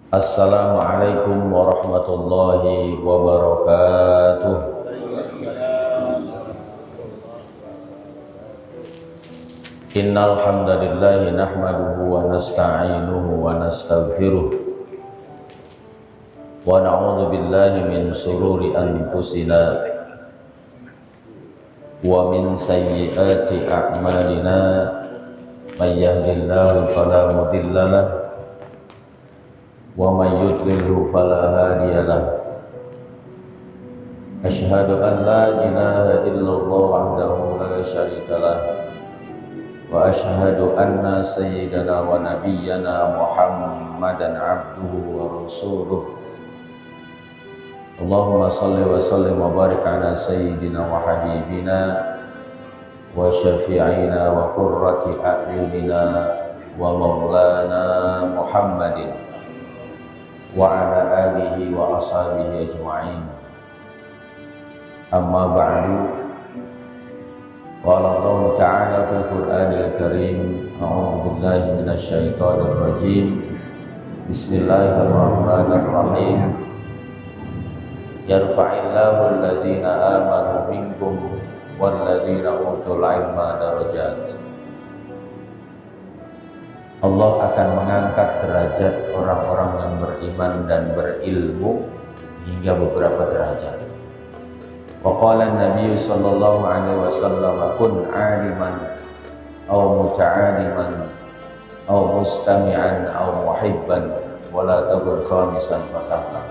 Assalamualaikum warahmatullahi wabarakatuh. Innal hamdalillah nahmaduhu wa nasta'inuhu wa nastaghfiruh wa na'udzu billahi min shururi anfusina wa min sayyiati a'malina may yahdihillahu fala mudilla lahu wa may yudlilhu fala hadiya lahu. Asyhadu an la ilaha illallah wahdahu la syarika lah wa asyhadu anna sayyidana wa nabiyyana Muhammadan abduhu wa rasuluh. Allahumma salli wa sallim wa barik ala sayyidina wa habibina wa syafi'ina wa qurrati a'yunina wa maulana Muhammadin wa ala alihi wa ashabihi ajma'in. Amma ba'du. Qala Allah ta'ala fil Qur'anil Karim, a'udzu billahi minasy syaithanir rajim. Bismillahirrahmanirrahim. Yarfa'illahu alladhina amanu minkum walladhina utul ilma darajat. Allah akan mengangkat derajat orang-orang yang beriman dan berilmu hingga beberapa derajat. Wa qala an-nabiy sallallahu alaihi wasallam, kun 'aliman aw muta'aliman aw mustami'an aw muhibban wa la takun khamisan fatahna.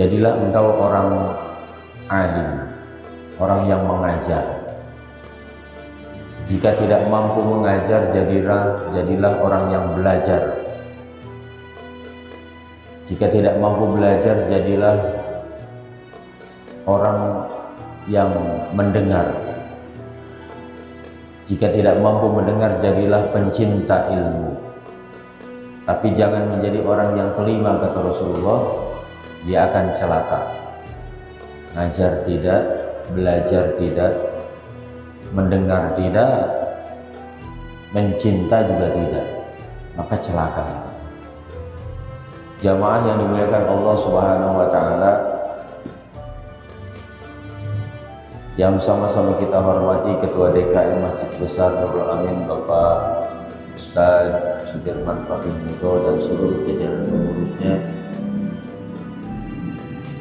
Jadilah engkau orang alim, orang yang mengajar. Jika tidak mampu mengajar, jadilah orang yang belajar. Jika tidak mampu belajar, jadilah orang yang mendengar. Jika tidak mampu mendengar, jadilah pencinta ilmu. Tapi jangan menjadi orang yang kelima, kata Rasulullah, dia akan celaka. Ngajar tidak, belajar tidak, mendengar tidak, mencinta juga tidak, maka celaka. Jamaah yang dimuliakan Allah Subhanahu wa taala, yang sama-sama kita hormati Ketua DKM Masjid Besar Nurul Amin Bapak Ustaz Sudirman Fahimito dan seluruh jajaran pengurusnya,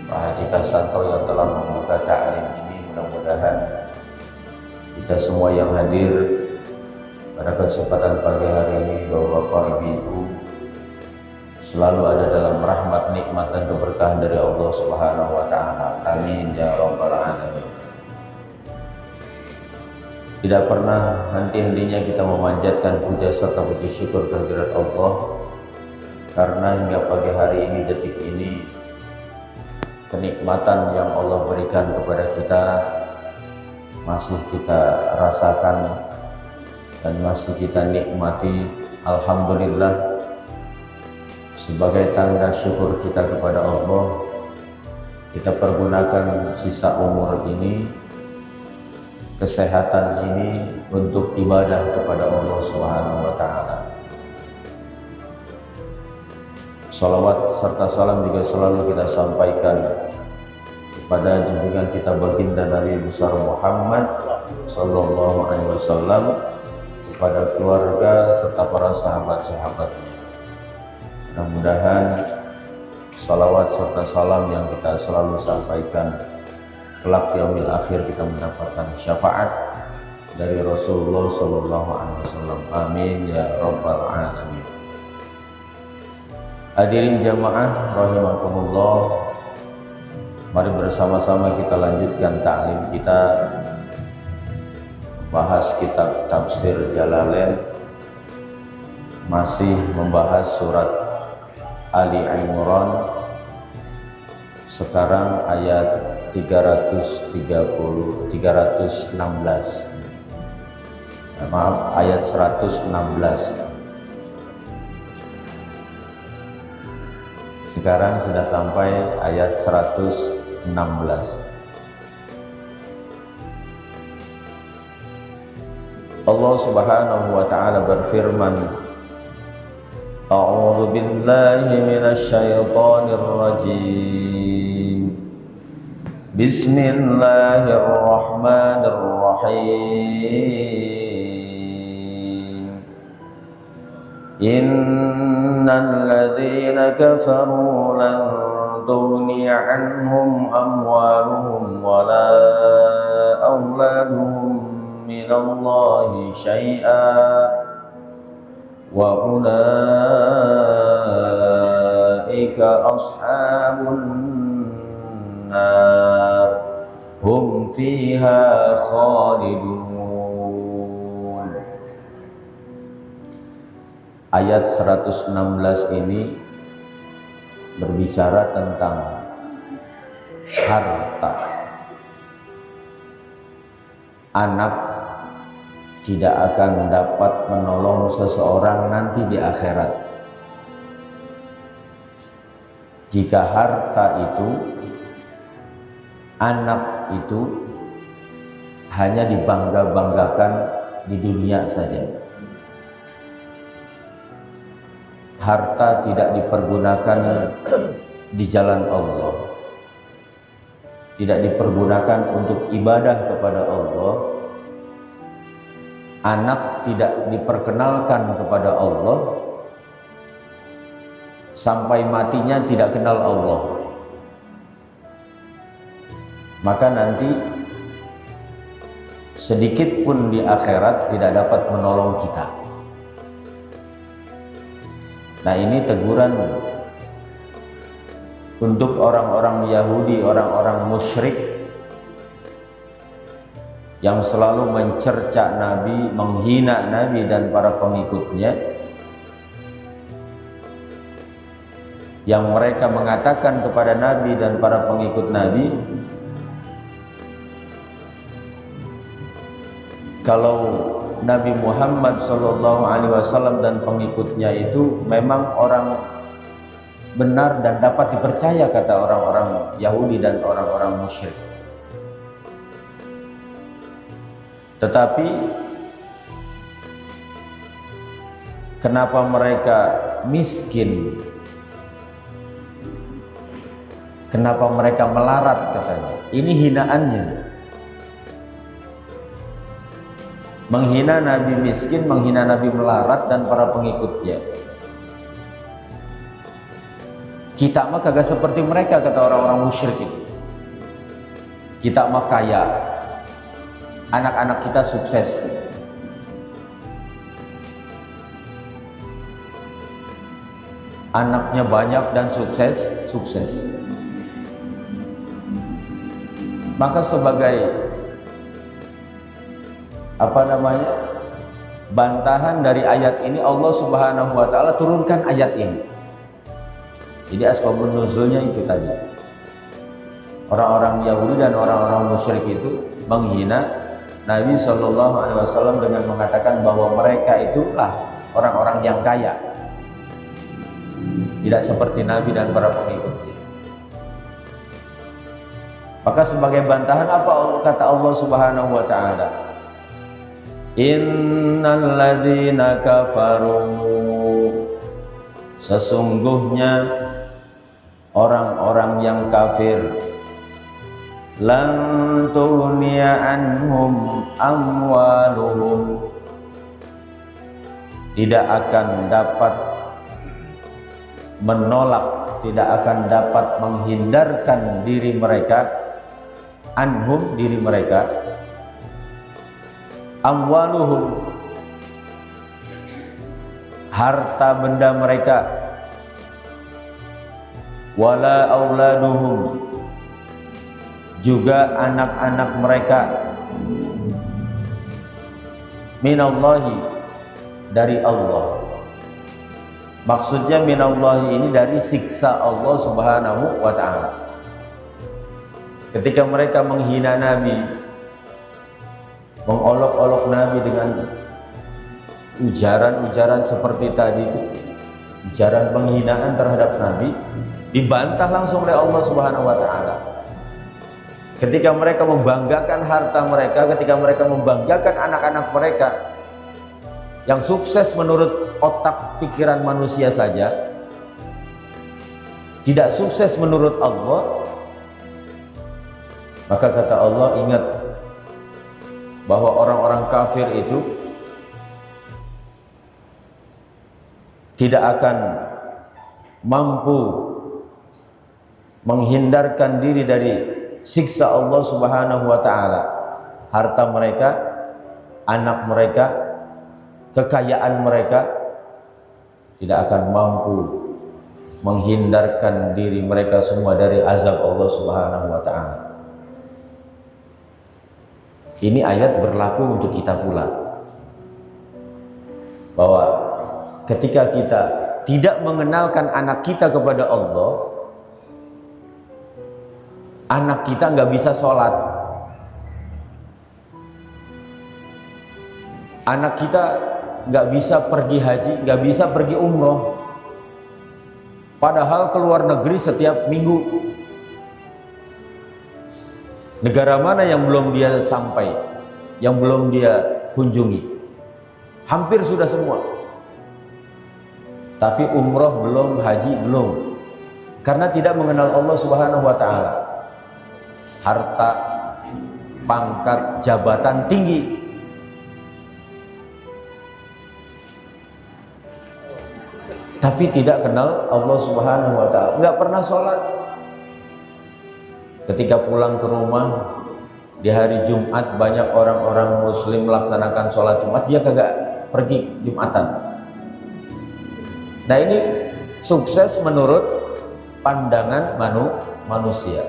Pak Haji Kasanto yang telah membuka ta'lim ini. Mudah-mudahan kita semua yang hadir pada kesempatan pagi hari ini, Bapak-bapak, Ibu-ibu, selalu ada dalam rahmat, nikmat dan keberkahan dari Allah Subhanahu wa taala. Amin ya rabbal alamin. Tidak pernah henti-hentinya kita memanjatkan puja serta puji syukur kehadirat Allah, karena hingga pagi hari ini, detik ini, kenikmatan yang Allah berikan kepada kita masih kita rasakan dan masih kita nikmati. Alhamdulillah, sebagai tanda syukur kita kepada Allah, kita pergunakan sisa umur ini, kesehatan ini untuk ibadah kepada Allah Subhanahu wa taala. Salawat serta salam juga selalu kita sampaikan pada junjungan kita baginda Nabi besar Muhammad sallallahu alaihi wasallam, kepada keluarga serta para sahabat-sahabatnya. Mudah-mudahan salawat serta salam yang kita selalu sampaikan, kelak yaumil akhir kita mendapatkan syafaat dari Rasulullah sallallahu alaihi wasallam. Amin ya rabbal alamin. Hadirin jamaah rahimakumullah, mari bersama-sama kita lanjutkan ta'lim kita, bahas kitab tafsir Jalalain, masih membahas surat Ali Imran. Sekarang ayat 316, ayat 116. Sekarang sudah sampai ayat 116. Allah Subhanahu wa taala berfirman, A'udzu billahi minasy syaithanir rajim. Bismillahirrahmanirrahim. Innal ladzina kafaru lan tughni 'anhum amwaluhum wala auladuhum minallahi syai'a wa ulaika ashabun nar hum fiha khalidun. Ayat 116 ini berbicara tentang harta. Anak tidak akan dapat menolong seseorang nanti di akhirat jika harta itu, anak itu hanya dibangga-banggakan di dunia saja. Harta tidak dipergunakan di jalan Allah, tidak dipergunakan untuk ibadah kepada Allah. Anak tidak diperkenalkan kepada Allah, sampai matinya tidak kenal Allah. Maka nanti sedikit pun di akhirat tidak dapat menolong kita. Nah, ini teguran untuk orang-orang Yahudi, orang-orang musyrik yang selalu mencerca Nabi, menghina Nabi dan para pengikutnya, yang mereka mengatakan kepada Nabi dan para pengikut Nabi, kalau Nabi Muhammad SAW dan pengikutnya itu memang orang benar dan dapat dipercaya, kata orang-orang Yahudi dan orang-orang musyrik. Tetapi kenapa mereka miskin? Kenapa mereka melarat, katanya? Ini hinaannya. Menghina Nabi miskin, menghina Nabi melarat dan para pengikutnya. Kita mah kagak seperti mereka, kata orang-orang musyrik itu. Kita mah kaya, anak-anak kita sukses. Anaknya banyak dan sukses. Maka sebagai bantahan dari ayat ini, Allah Subhanahu wa taala turunkan ayat ini. Jadi asbabun nuzulnya itu tadi. Orang-orang Yahudi dan orang-orang musyrik itu menghina Nabi SAW dengan mengatakan bahwa mereka itulah orang-orang yang kaya, tidak seperti Nabi dan para pengikutnya. Maka sebagai bantahan apa kata Allah Subhanahu wa taala? Innal ladzina kafaru, sesungguhnya orang-orang yang kafir, lan tughniya anhum amwaluhum, tidak akan dapat menolak, tidak akan dapat menghindarkan diri mereka, anhum, diri mereka, amwaluhum, harta benda mereka, wala auladuhum, juga anak-anak mereka, minallahi, dari Allah. Maksudnya minallahi ini dari siksa Allah Subhanahu wa ta'ala. Ketika mereka menghina Nabi, mengolok-olok Nabi dengan ujaran-ujaran seperti tadi itu, ujaran penghinaan terhadap Nabi, dibantah langsung oleh Allah Subhanahu wa ta'ala. Ketika mereka membanggakan harta mereka, ketika mereka membanggakan anak-anak mereka yang sukses menurut otak pikiran manusia saja, tidak sukses menurut Allah, maka kata Allah, ingat bahwa orang-orang kafir itu tidak akan mampu menghindarkan diri dari siksa Allah Subhanahu wa ta'ala. Harta mereka, anak mereka, kekayaan mereka tidak akan mampu menghindarkan diri mereka semua dari azab Allah Subhanahu wa ta'ala. Ini ayat berlaku untuk kita pula, bahwa ketika kita tidak mengenalkan anak kita kepada Allah, anak kita nggak bisa sholat, anak kita nggak bisa pergi haji, nggak bisa pergi umroh, padahal keluar negeri setiap minggu. Negara mana yang belum dia sampai, yang belum dia kunjungi? Hampir sudah semua. Tapi umroh belum, haji belum. Karena tidak mengenal Allah Subhanahu wa ta'ala. Harta, pangkat, jabatan tinggi, tapi tidak kenal Allah Subhanahu wa ta'ala. Nggak pernah sholat. Ketika pulang ke rumah di hari Jumat, banyak orang-orang muslim melaksanakan sholat Jumat, dia kagak pergi Jumatan. Nah, ini sukses menurut pandangan manusia,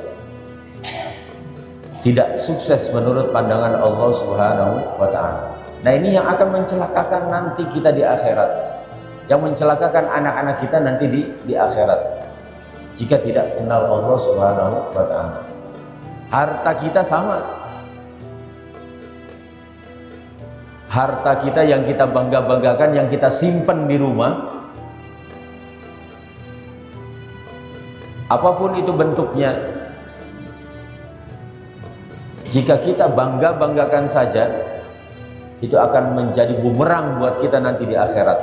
tidak sukses menurut pandangan Allah Subhanahu wa ta'ala. Nah, ini yang akan mencelakakan nanti kita di akhirat, yang mencelakakan anak-anak kita nanti di akhirat, jika tidak kenal Allah Subhanahu wa ta'ala. Harta kita sama, harta kita yang kita bangga-banggakan, yang kita simpan di rumah, apapun itu bentuknya, jika kita bangga-banggakan saja, itu akan menjadi bumerang buat kita nanti di akhirat.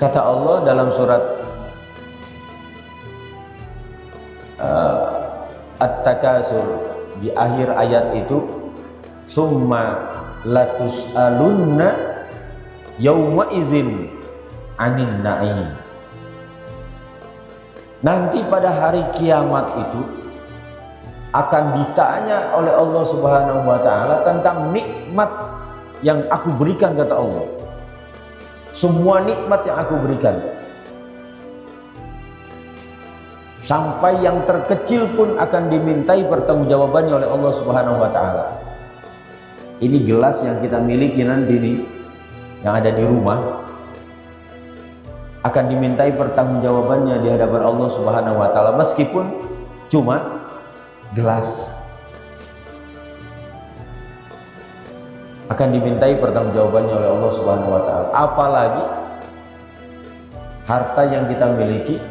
Kata Allah dalam surat At-Takasur, di akhir ayat itu, summa latus'alunna yawma idzin anin na'im. Nanti pada hari kiamat itu akan ditanya oleh Allah Subhanahu wa ta'ala tentang nikmat yang aku berikan, kata Allah. Semua nikmat yang aku berikan, sampai yang terkecil pun akan dimintai pertanggungjawabannya oleh Allah Subhanahu wa ta'ala. Ini gelas yang kita miliki nanti nih, yang ada di rumah, akan dimintai pertanggungjawabannya di hadapan Allah Subhanahu wa ta'ala, meskipun cuma gelas. Akan dimintai pertanggungjawabannya oleh Allah Subhanahu wa ta'ala. Apalagi harta yang kita miliki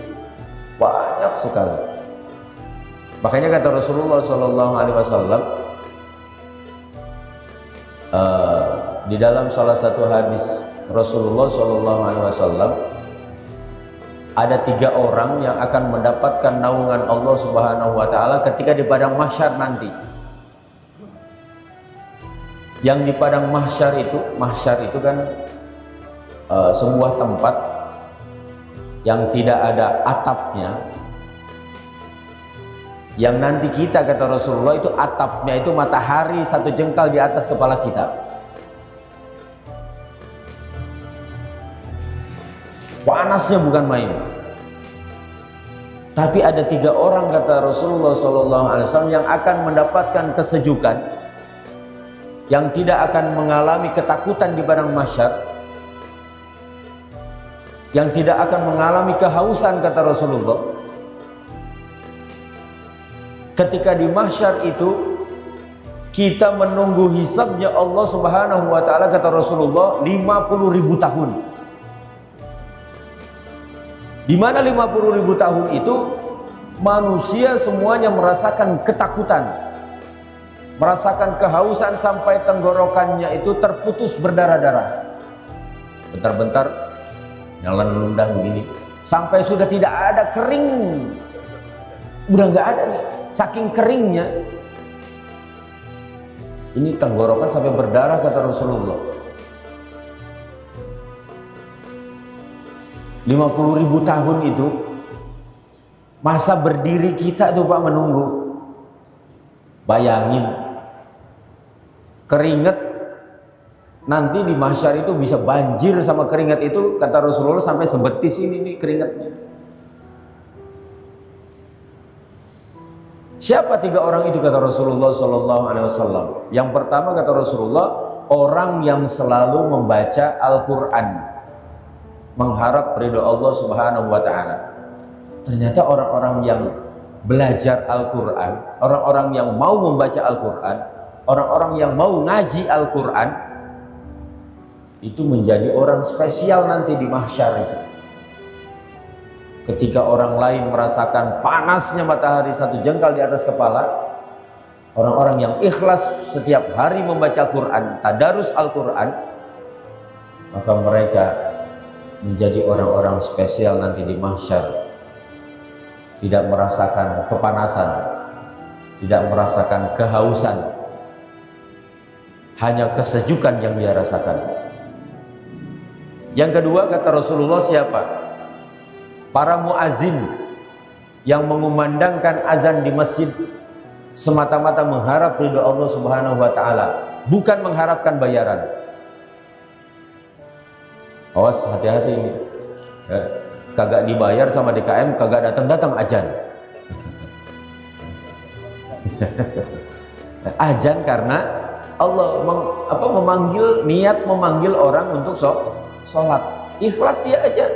banyak sekali. Makanya kata Rasulullah Sallallahu Alaihi Wasallam di dalam salah satu hadis Rasulullah Sallallahu Alaihi Wasallam, ada 3 orang yang akan mendapatkan naungan Allah Subhanahu wa ta'ala ketika di padang mahsyar nanti. Yang di padang mahsyar itu kan sebuah tempat yang tidak ada atapnya, yang nanti kita, kata Rasulullah, itu atapnya itu matahari 1 jengkal di atas kepala kita. Panasnya bukan main. Tapi ada 3 orang, kata Rasulullah SAW, yang akan mendapatkan kesejukan, yang tidak akan mengalami ketakutan di padang mahsyar, yang tidak akan mengalami kehausan, kata Rasulullah. Ketika di mahsyar itu kita menunggu hisabnya Allah Subhanahu wa ta'ala, kata Rasulullah, 50.000 tahun. Di mana 50.000 tahun itu manusia semuanya merasakan ketakutan, merasakan kehausan sampai tenggorokannya itu terputus berdarah-darah. Bentar-bentar nyala nundang begini, sampai sudah tidak ada kering, udah nggak ada nih, saking keringnya. Ini tenggorokan sampai berdarah, kata Rasulullah. 50.000 tahun itu masa berdiri kita tuh Pak menunggu. Bayangin keringat nanti di mahsyar itu bisa banjir sama keringat itu, kata Rasulullah, sampai sebetis ini nih keringatnya. Siapa 3 orang itu, kata Rasulullah Sallallahu Alaihi Wasallam? Yang pertama, kata Rasulullah, orang yang selalu membaca Al-Quran, mengharap ridho Allah Subhanahu Wa Taala. Ternyata orang-orang yang belajar Al-Quran, orang-orang yang mau membaca Al-Quran, orang-orang yang mau ngaji Al-Quran, itu menjadi orang spesial nanti di mahsyar itu. Ketika orang lain merasakan panasnya matahari 1 jengkal di atas kepala, orang-orang yang ikhlas setiap hari membaca Quran, tadarus Al-Quran, maka mereka menjadi orang-orang spesial nanti di mahsyar. Tidak merasakan kepanasan, tidak merasakan kehausan, hanya kesejukan yang dia rasakan. Yang kedua, kata Rasulullah, siapa? Para muazin yang mengumandangkan azan di masjid semata-mata mengharap ridho Allah Subhanahu Wa Taala, bukan mengharapkan bayaran. Awas, hati-hati ini ya. Kagak dibayar sama DKM, kagak datang-datang azan. Azan karena Allah memanggil, niat memanggil orang untuk sholat, ikhlas dia aja.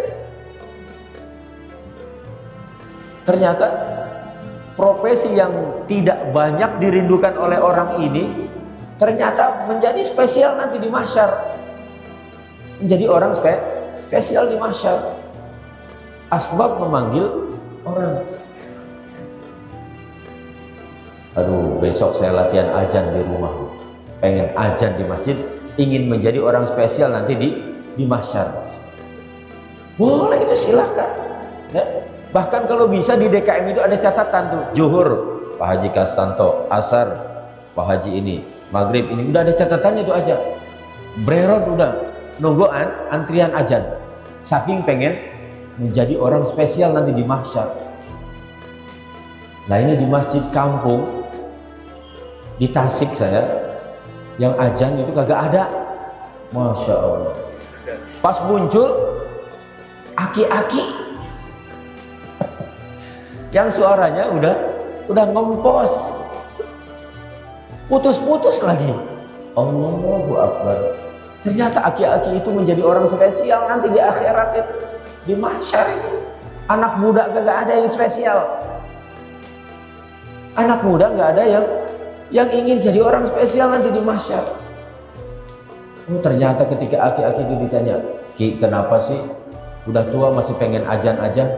Ternyata profesi yang tidak banyak dirindukan oleh orang ini ternyata menjadi spesial nanti di mahsyar, menjadi orang spesial di mahsyar. Asbab memanggil orang. Aduh, besok saya latihan azan di rumah, pengen azan di masjid, ingin menjadi orang spesial nanti di mahsyar. Boleh, itu silahkan ya. Bahkan kalau bisa di DKM itu ada catatan tuh, Zuhur Pak Haji Kastanto, Asar Pak Haji ini, Maghrib ini, udah ada catatannya itu aja. Brerot udah nungguan antrian azan, saking pengen menjadi orang spesial nanti di mahsyar. Nah ini di masjid kampung di Tasik saya, yang azan itu kagak ada. Masya Allah. Pas muncul aki-aki yang suaranya udah ngempos, putus-putus lagi. Allahu Akbar. Ternyata aki-aki itu menjadi orang spesial nanti di akhirat itu, di mahsyar itu. Anak muda kagak ada yang spesial. Anak muda nggak ada yang ingin jadi orang spesial nanti di mahsyar. Oh, ternyata ketika aki-aki itu ditanya, Ki, kenapa sih udah tua masih pengen azan aja?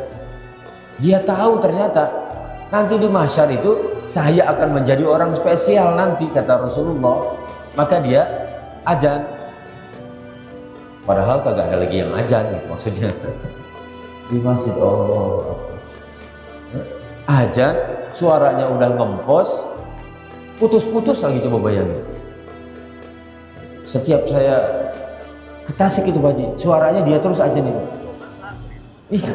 Dia tahu ternyata nanti di mahsyar itu saya akan menjadi orang spesial nanti, kata Rasulullah. Maka dia azan. Padahal kagak ada lagi yang azan gitu, maksudnya di masjid Allah. Azan, suaranya udah ngempos, putus-putus lagi, coba bayangin. Setiap saya ke Tasik itu Pak Haji, suaranya dia terus azan itu. Iya.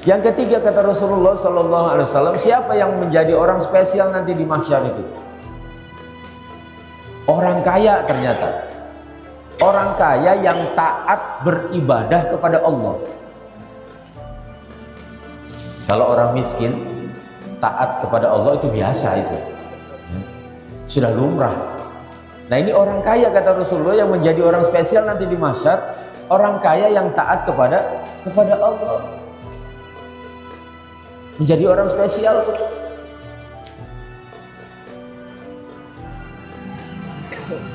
Yang ketiga, kata Rasulullah Sallallahu Alaihi Wasallam, siapa yang menjadi orang spesial nanti di mahsyar itu? Orang kaya ternyata. Orang kaya yang taat beribadah kepada Allah. Kalau orang miskin taat kepada Allah itu biasa itu, sudah lumrah. Nah ini orang kaya, kata Rasulullah, yang menjadi orang spesial nanti di mahsyar, orang kaya yang taat kepada Allah, menjadi orang spesial.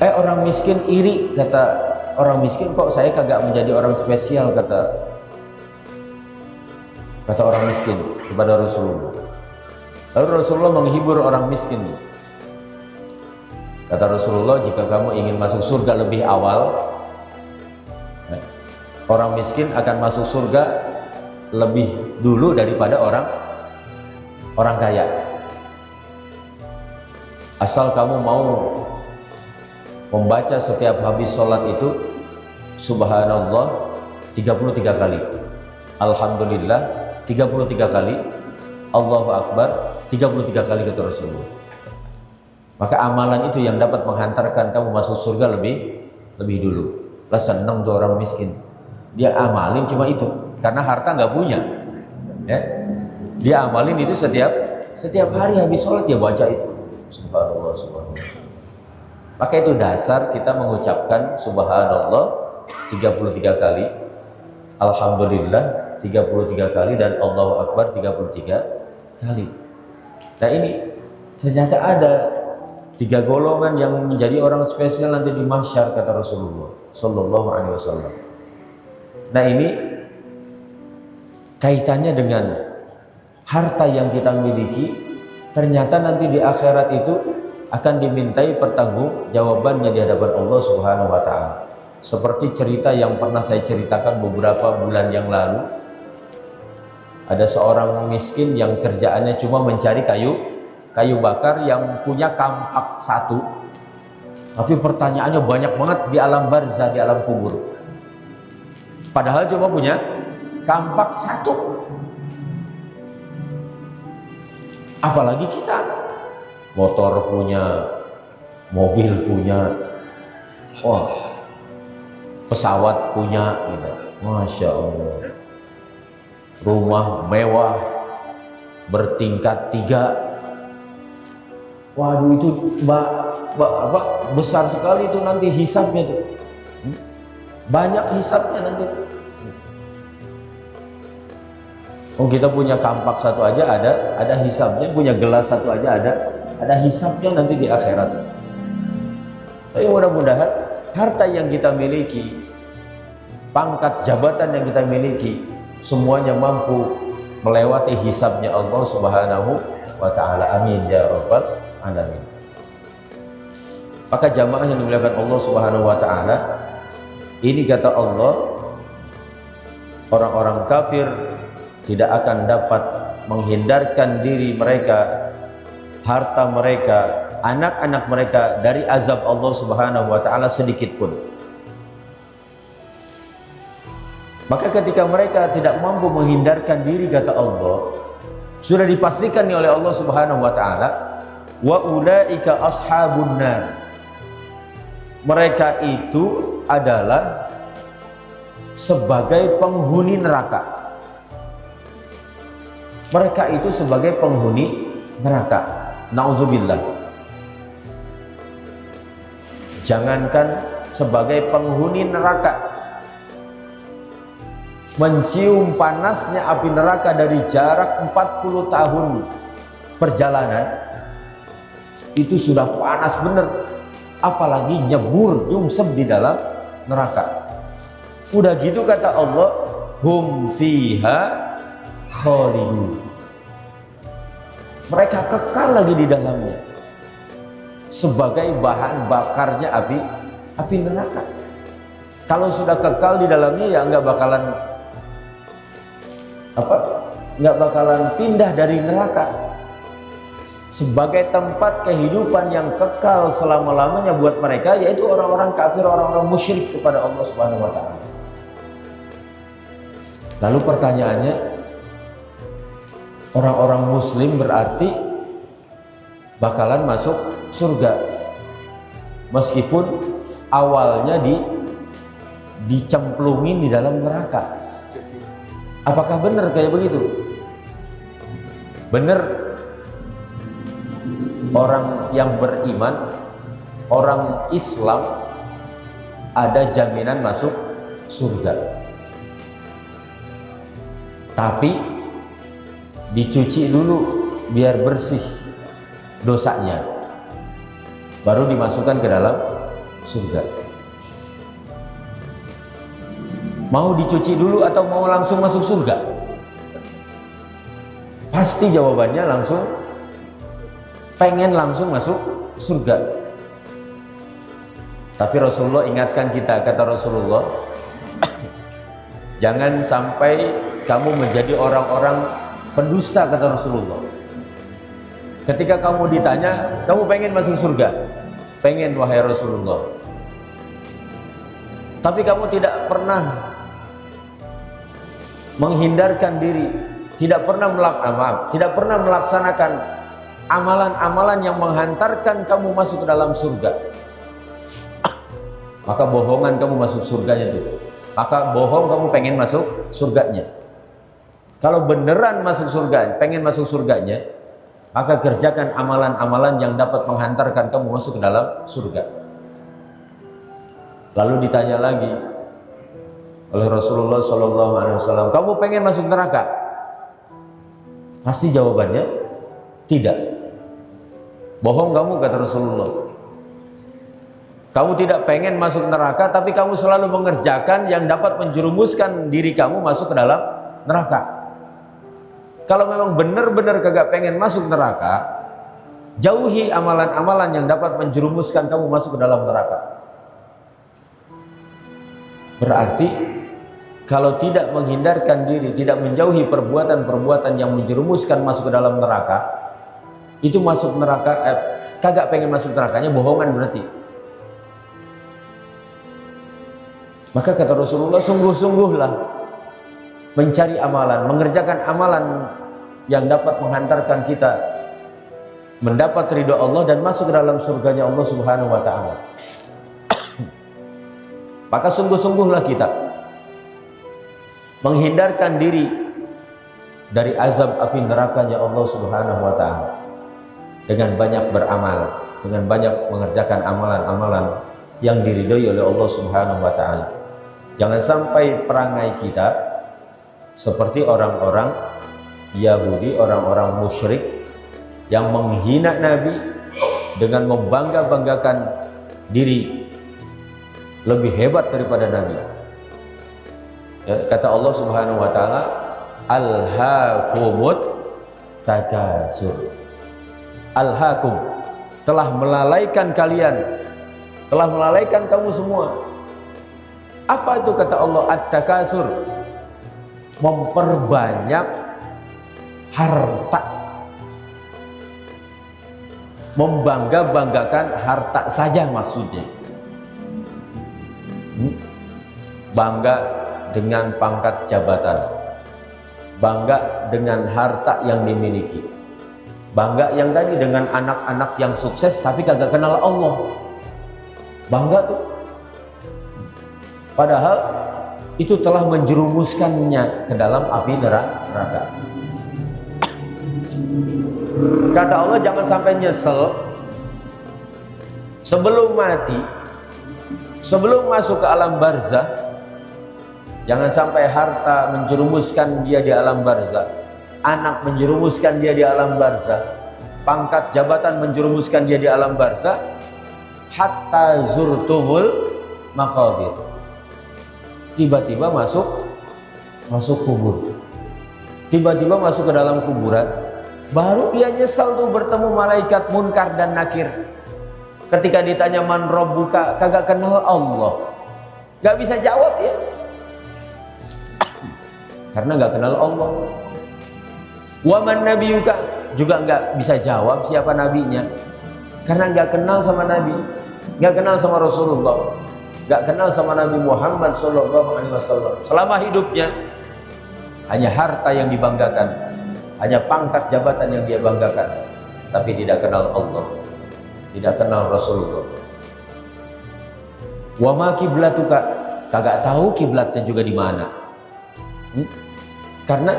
Orang miskin iri, kata orang miskin, kok saya kagak menjadi orang spesial, kata orang miskin kepada Rasulullah. Lalu Rasulullah menghibur orang miskin. Kata Rasulullah, jika kamu ingin masuk surga lebih awal, orang miskin akan masuk surga lebih dulu daripada orang kaya. Asal kamu mau membaca setiap habis sholat itu Subhanallah 33 kali, Alhamdulillah 33 kali, Allahu Akbar 33 kali, kata Rasulullah. Maka amalan itu yang dapat menghantarkan kamu masuk surga lebih dulu. Lah senang tuh orang miskin, dia amalin cuma itu karena harta nggak punya, ya. Dia amalin itu setiap hari habis sholat dia baca itu. Subhanallah, subhanallah. Maka itu dasar kita mengucapkan Subhanallah 33 kali, Alhamdulillah 33 kali, dan Allahu Akbar 33 kali. Nah ini ternyata ada 3 golongan yang menjadi orang spesial nanti di mahsyar, kata Rasulullah Sallallahu Alaihi Wasallam. Nah ini kaitannya dengan harta yang kita miliki. Ternyata nanti di akhirat itu akan dimintai pertanggungjawabannya di hadapan Allah Subhanahu Wa Taala. Seperti cerita yang pernah saya ceritakan beberapa bulan yang lalu, ada seorang miskin yang kerjaannya cuma mencari kayu bakar, yang punya kampak 1, tapi pertanyaannya banyak banget di alam barzah, di alam kubur. Padahal cuma punya kampak 1. Apalagi kita, motor punya, mobil punya, wah, pesawat punya, gitu. Masya Allah, rumah mewah bertingkat 3. Waduh, itu besar sekali itu nanti hisabnya tuh. Banyak hisabnya nanti. Oh, kita punya kampak 1 aja ada hisabnya, punya gelas 1 aja ada hisabnya nanti di akhirat. Tapi mudah-mudahan harta yang kita miliki, pangkat jabatan yang kita miliki, semuanya mampu melewati hisabnya Allah Subhanahu wa Ta'ala. Amin ya rabbal alamin. Maka jamaah yang dimuliakan Allah Subhanahu wa Ta'ala, ini kata Allah, orang-orang kafir tidak akan dapat menghindarkan diri mereka, harta mereka, anak-anak mereka dari azab Allah Subhanahu wa Ta'ala sedikit pun. Maka ketika mereka tidak mampu menghindarkan diri, kata Allah, sudah dipastikan oleh Allah Subhanahu wa Ta'ala, wa ulaika ashabun nar. Mereka itu adalah sebagai penghuni neraka. Mereka itu sebagai penghuni neraka. Nauzubillah. Jangankan sebagai penghuni neraka, mencium panasnya api neraka dari jarak 40 tahun perjalanan, itu sudah panas bener. Apalagi nyebur, nyungsep di dalam neraka. Udah gitu kata Allah, hum fiha khalidun. Mereka kekal lagi di dalamnya sebagai bahan bakarnya api neraka. Kalau sudah kekal di dalamnya ya nggak bakalan pindah dari neraka, sebagai tempat kehidupan yang kekal selama-lamanya buat mereka, yaitu orang-orang kafir, orang-orang musyrik kepada Allah Subhanahu wa Ta'ala. Lalu pertanyaannya, orang-orang muslim berarti bakalan masuk surga meskipun awalnya dicemplungin di dalam neraka. Apakah benar kayak begitu? Benar, orang yang beriman, orang Islam ada jaminan masuk surga, tapi dicuci dulu biar bersih dosanya, baru dimasukkan ke dalam surga. Mau dicuci dulu atau mau langsung masuk surga? Pasti jawabannya langsung pengen langsung masuk surga. Tapi Rasulullah ingatkan kita, kata Rasulullah, jangan sampai kamu menjadi orang-orang pendusta, kata Rasulullah. Ketika kamu ditanya, kamu pengen masuk surga? Pengen, wahai Rasulullah. Tapi kamu tidak pernah menghindarkan diri, tidak pernah melaksanakan amalan-amalan yang menghantarkan kamu masuk ke dalam surga. Maka bohongan kamu masuk surganya itu. Maka bohong kamu pengen masuk surganya. Kalau beneran masuk surga, pengen masuk surganya, maka kerjakan amalan-amalan yang dapat menghantarkan kamu masuk ke dalam surga. Lalu ditanya lagi oleh Rasulullah SAW, kamu pengen masuk neraka? Pasti jawabannya tidak. Bohong kamu, kata Rasulullah. Kamu tidak pengen masuk neraka, tapi kamu selalu mengerjakan yang dapat menjerumuskan diri kamu masuk ke dalam neraka. Kalau memang benar-benar kagak pengen masuk neraka, jauhi amalan-amalan yang dapat menjerumuskan kamu masuk ke dalam neraka. Berarti kalau tidak menghindarkan diri, tidak menjauhi perbuatan-perbuatan yang menjerumuskan masuk ke dalam neraka, itu masuk neraka, kagak pengen masuk nerakanya, bohongan berarti. Maka kata Rasulullah, sungguh-sungguhlah mencari amalan, mengerjakan amalan yang dapat menghantarkan kita mendapat ridho Allah dan masuk ke dalam surganya Allah Subhanahu wa ta'ala. Maka sungguh-sungguhlah kita menghindarkan diri dari azab api nerakanya Allah Subhanahu wa ta'ala dengan banyak beramal, dengan banyak mengerjakan amalan-amalan yang diridhoi oleh Allah Subhanahu wa ta'ala. Jangan sampai perangai kita seperti orang-orang Yahudi, orang-orang musyrik yang menghina Nabi dengan membangga-banggakan diri lebih hebat daripada Nabi. Ya, kata Allah Subhanahu wa ta'ala, alhaakumut takasur. Alhaakum, telah melalaikan kalian, telah melalaikan kamu semua. Apa itu kata Allah? At-takasur, memperbanyak harta, membangga-banggakan harta saja maksudnya. Bangga dengan pangkat jabatan, bangga dengan harta yang dimiliki, bangga yang tadi dengan anak-anak yang sukses tapi kagak kenal Allah. Bangga tuh, padahal itu telah menjerumuskannya ke dalam api neraka. Kata Allah, jangan sampai nyesel sebelum mati, sebelum masuk ke alam barzah. Jangan sampai harta menjerumuskan dia di alam barzah, anak menjerumuskan dia di alam barzah, pangkat jabatan menjerumuskan dia di alam barzah, hatta zurtumul maqabir. Tiba-tiba masuk kubur, tiba-tiba masuk ke dalam kuburan, baru dia nyesal tuh bertemu malaikat Munkar dan Nakir. Ketika ditanya man rabbuka, kagak kenal Allah, gak bisa jawab ya, karena gak kenal Allah. Wa man nabiyuka, juga gak bisa jawab siapa nabinya, karena gak kenal sama Nabi, gak kenal sama Rasulullah, gak kenal sama Nabi Muhammad SAW. Selama hidupnya hanya harta yang dibanggakan, hanya pangkat jabatan yang dia banggakan, tapi tidak kenal Allah, tidak kenal Rasulullah. Wa ma kiblatuka, kagak tahu kiblatnya juga di mana. Karena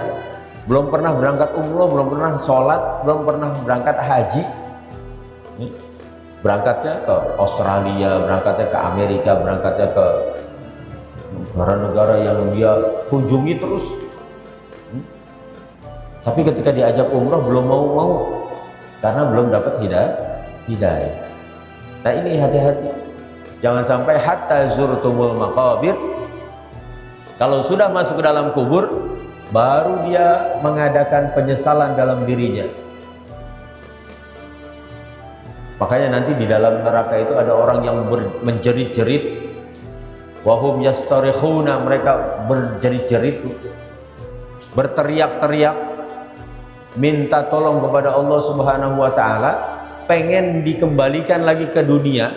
belum pernah berangkat umroh, belum pernah sholat, belum pernah berangkat haji. Berangkatnya ke Australia, berangkatnya ke Amerika, berangkatnya ke negara-negara yang dia kunjungi terus. Tapi ketika diajak umroh belum mau karena belum dapat hidayah. Nah ini hati-hati, jangan sampai hatta zurtumul maqabir. Kalau sudah masuk ke dalam kubur, baru dia mengadakan penyesalan dalam dirinya. Makanya nanti di dalam neraka itu ada orang yang menjerit-jerit, wahum yastarikhuna, mereka berjerit-jerit, berteriak-teriak, minta tolong kepada Allah Subhanahu wa taala, pengen dikembalikan lagi ke dunia,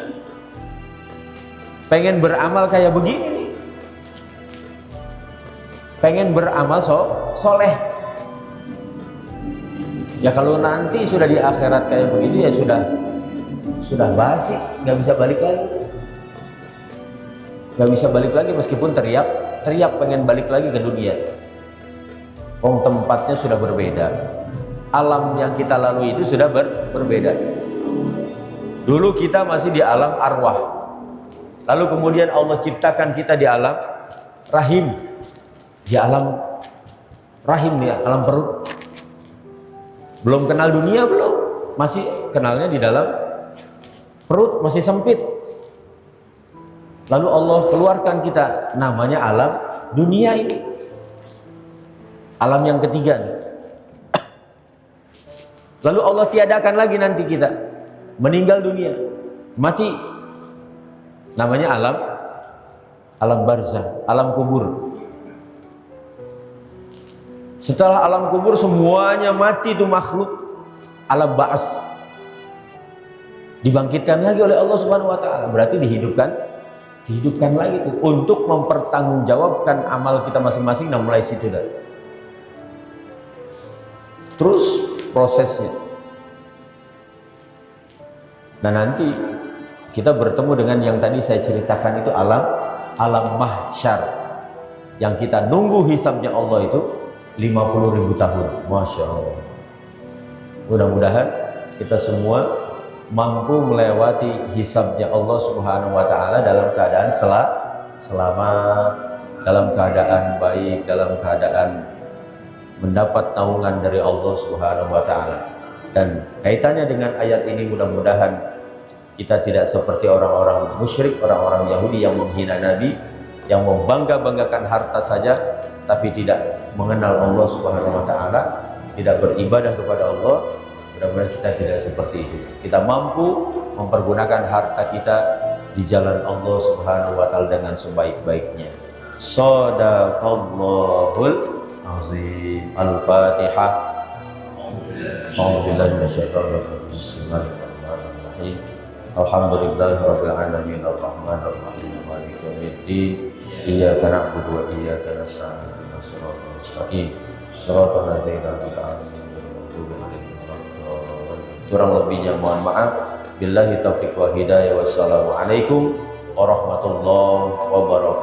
pengen beramal kayak begini, pengen beramal soleh. Ya kalau nanti sudah di akhirat kayak begini ya sudah basi, nggak bisa balik lagi, nggak bisa balik lagi meskipun teriak pengen balik lagi ke dunia. Tempatnya sudah berbeda, alam yang kita lalui itu sudah berbeda. Dulu kita masih di alam arwah, lalu kemudian Allah ciptakan kita di alam rahim, di alam rahim, di alam perut. Belum kenal dunia, belum, masih kenalnya di dalam perut, masih sempit. Lalu Allah keluarkan kita, namanya alam dunia ini, alam yang ketiga nih. Lalu Allah tiadakan lagi nanti kita, meninggal dunia, mati, namanya alam barzah, alam kubur. Setelah alam kubur semuanya mati itu makhluk, alam ba'as, dibangkitkan lagi oleh Allah Subhanahu wa taala, berarti dihidupkan lagi tuh untuk mempertanggungjawabkan amal kita masing-masing. Nah, mulai situ dah. Terus prosesnya. Nah, nanti kita bertemu dengan yang tadi saya ceritakan itu alam mahsyar, yang kita nunggu hisabnya Allah itu 50.000 tahun. Masya Allah. Mudah-mudahan kita semua mampu melewati hisabnya Allah Subhanahu wa taala dalam keadaan selamat, dalam keadaan baik, dalam keadaan mendapat naungan dari Allah Subhanahu wa taala. Dan kaitannya dengan ayat ini, mudah-mudahan kita tidak seperti orang-orang musyrik, orang-orang Yahudi yang menghina Nabi, yang membangga-banggakan harta saja tapi tidak mengenal Allah Subhanahu wa taala, tidak beribadah kepada Allah. Mudah-mudahan kita tidak seperti itu. Kita mampu mempergunakan harta kita di jalan Allah Subhanahu wa taala dengan sebaik-baiknya. Shadaqallahul azim. Al-Fatihah. A'udzubillahi minasyaitonir rajim. Bismillahirrahmanirrahim. Alhamdulillahirabbil alamin arrahmanir rahim maliki yaumiddin. Iyyaka na'budu wa iyyaka nasta'in. Shiratal mustaqim. Shiratal ladzina an'amta 'alaihim ghairil maghdubi 'alaihim waladdallin. Kurang lebihnya mohon maaf. Billahi taufiq wa hidayah. Wassalamualaikum warahmatullahi wabarakatuh.